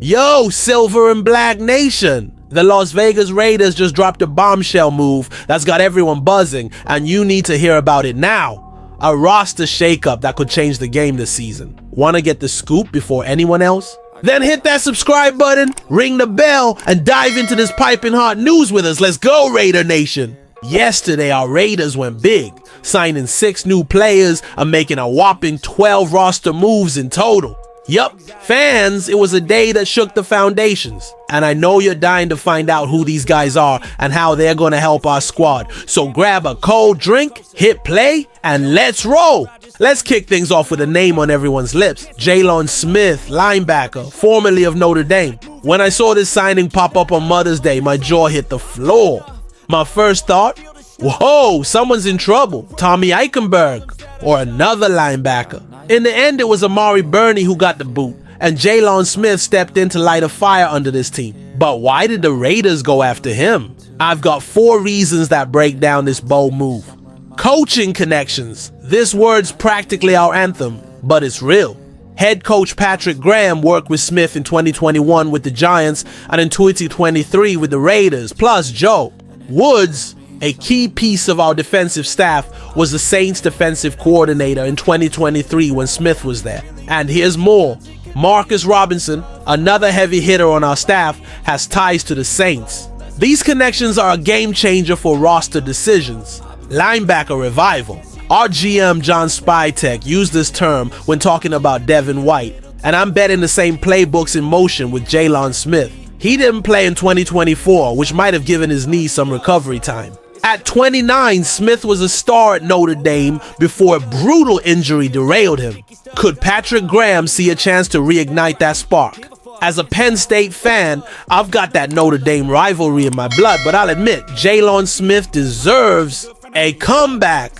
Yo, Silver and Black Nation! The Las Vegas Raiders just dropped a bombshell move that's got everyone buzzing, and you need to hear about it now. A roster shakeup that could change the game this season. Wanna get the scoop before anyone else? Then hit that subscribe button, ring the bell, and dive into this piping hot news with us. Let's go, Raider Nation! Yesterday, our Raiders went big, signing 6 new players and making a whopping 12 roster moves in total. Yup, fans, it was a day that shook the foundations, and I know you're dying to find out who these guys are and how they're gonna help our squad. So grab a cold drink, hit play, and let's roll! Let's kick things off with a name on everyone's lips. Jalen Smith, linebacker, formerly of Notre Dame. When I saw this signing pop up on Mother's Day, my jaw hit the floor. My first thought, whoa, someone's in trouble. Tommy Eichenberg, or another linebacker. In the end, it was Amari Burney who got the boot, and Jalen Smith stepped in to light a fire under this team. But why did the Raiders go after him? I've got 4 reasons that break down this bold move. Coaching connections. This word's practically our anthem, but it's real. Head coach Patrick Graham worked with Smith in 2021 with the Giants and in 2023 with the Raiders, plus Joe Woods. A key piece of our defensive staff was the Saints defensive coordinator in 2023 when Smith was there. And here's more. Marcus Robinson, another heavy hitter on our staff, has ties to the Saints. These connections are a game changer for roster decisions. Linebacker revival. Our GM John Spytek used this term when talking about Devin White, and I'm betting the same playbook's in motion with Jalen Smith. He didn't play in 2024, which might have given his knee some recovery time. At 29, Smith was a star at Notre Dame before a brutal injury derailed him. Could Patrick Graham see a chance to reignite that spark? As a Penn State fan, I've got that Notre Dame rivalry in my blood, but I'll admit, Jalen Smith deserves a comeback.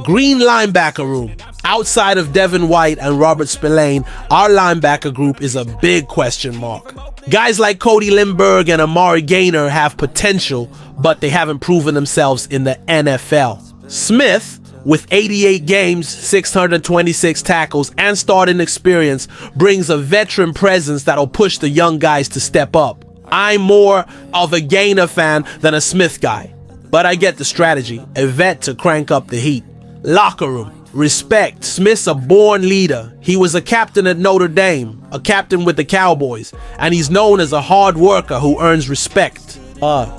Green linebacker room. Outside of Devin White and Robert Spillane, our linebacker group is a big question mark. Guys like Cody Lindbergh and Amari Gaynor have potential, but they haven't proven themselves in the NFL. Smith, with 88 games, 626 tackles, and starting experience, brings a veteran presence that'll push the young guys to step up. I'm more of a Gaynor fan than a Smith guy, but I get the strategy, a vet to crank up the heat. Locker room. Respect. Smith's a born leader. He was a captain at Notre Dame, a captain with the Cowboys, and he's known as a hard worker who earns respect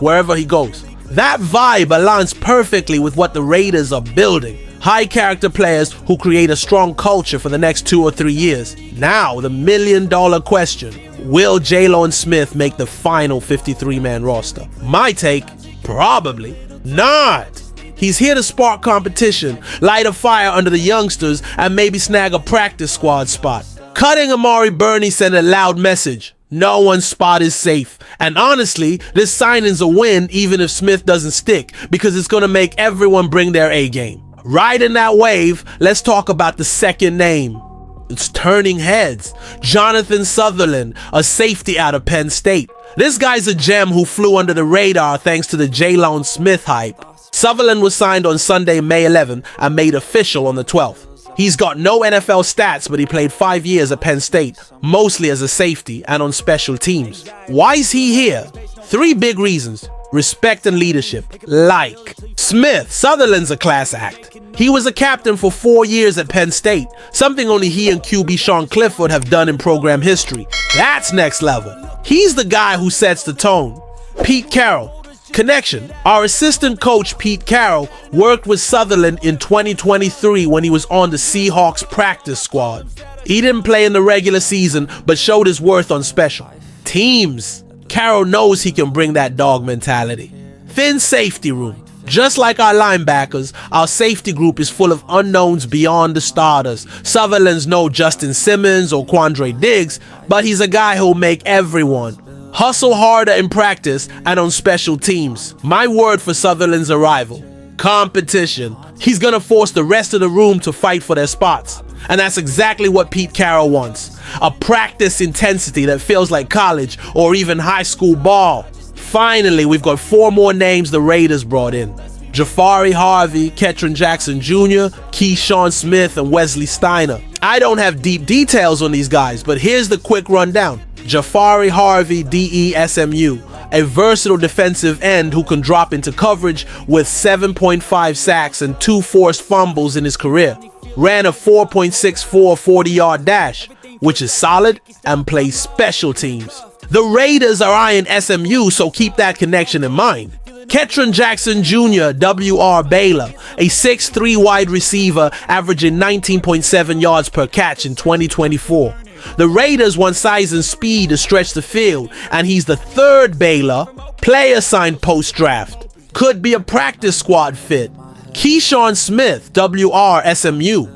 wherever he goes. That vibe aligns perfectly with what the Raiders are building. High character players who create a strong culture for the next 2 or 3 years. Now, the $1 million question. Will Jalen Smith make the final 53-man roster? My take, probably not. He's here to spark competition, light a fire under the youngsters, and maybe snag a practice squad spot. Cutting Amari Burney sent a loud message. No one's spot is safe. And honestly, this signing's a win even if Smith doesn't stick, because it's going to make everyone bring their A game. Riding that wave, let's talk about the second name. It's turning heads. Jonathan Sutherland, a safety out of Penn State. This guy's a gem who flew under the radar thanks to the Jalen Smith hype. Sutherland was signed on Sunday, May 11, and made official on the 12th. He's got no NFL stats, but he played 5 years at Penn State, mostly as a safety and on special teams. Why is he here? 3 big reasons. Respect and leadership. Like Smith, Sutherland's a class act. He was a captain for 4 years at Penn State, something only he and QB Sean Clifford have done in program history. That's next level. He's the guy who sets the tone. Pete Carroll. Connection. Our assistant coach Pete Carroll worked with Sutherland in 2023 when he was on the Seahawks practice squad. He didn't play in the regular season but showed his worth on special teams. Carroll knows he can bring that dog mentality. Thin safety room. Just like our linebackers, our safety group is full of unknowns beyond the starters. Sutherland's no Justin Simmons or Quandre Diggs, but he's a guy who'll make everyone hustle harder in practice and on special teams. My word for Sutherland's arrival. Competition. He's gonna force the rest of the room to fight for their spots. And that's exactly what Pete Carroll wants. A practice intensity that feels like college or even high school ball. Finally, we've got 4 more names the Raiders brought in. Jafari Harvey, Ketron Jackson Jr., Keyshawn Smith, and Wesley Steiner. I don't have deep details on these guys, but here's the quick rundown. Jafari Harvey, DE-SMU, a versatile defensive end who can drop into coverage with 7.5 sacks and 2 forced fumbles in his career. Ran a 4.64 40-yard dash, which is solid, and plays special teams. The Raiders are eyeing SMU, so keep that connection in mind. Ketron Jackson Jr., WR Baylor, a 6'3" wide receiver averaging 19.7 yards per catch in 2024. The Raiders want size and speed to stretch the field, and he's the third Baylor player signed post-draft. Could be a practice squad fit. Keyshawn Smith, WR SMU,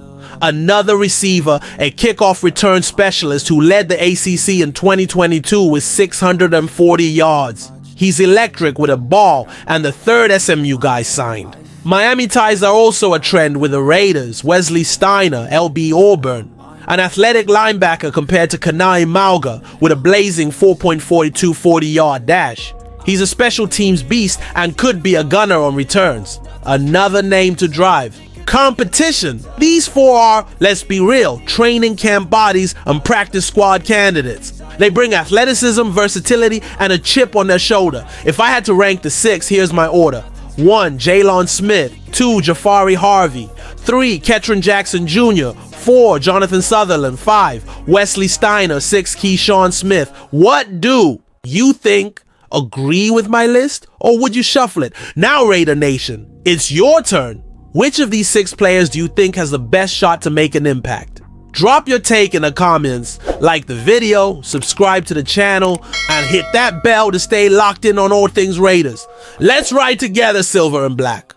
another receiver, a kickoff return specialist who led the ACC in 2022 with 640 yards. He's electric with a ball, and the third SMU guy signed. Miami ties are also a trend with the Raiders. Wesley Steiner, LB Auburn, an athletic linebacker compared to Kanai Mauga with a blazing 4.42 40-yard dash. He's a special teams beast and could be a gunner on returns. Another name to drive. Competition. These four are, let's be real, training camp bodies and practice squad candidates. They bring athleticism, versatility, and a chip on their shoulder. If I had to rank the 6, here's my order. 1. Jalon Smith. 2. Jafari Harvey. 3. Ketron Jackson Jr. 4. Jonathan Sutherland. 5. Wesley Steiner. 6. Keyshawn Smith. What do you think? Agree with my list? Or would you shuffle it? Now, Raider Nation, it's your turn. Which of these 6 players do you think has the best shot to make an impact? Drop your take in the comments, like the video, subscribe to the channel, and hit that bell to stay locked in on all things Raiders. Let's ride together, Silver and Black.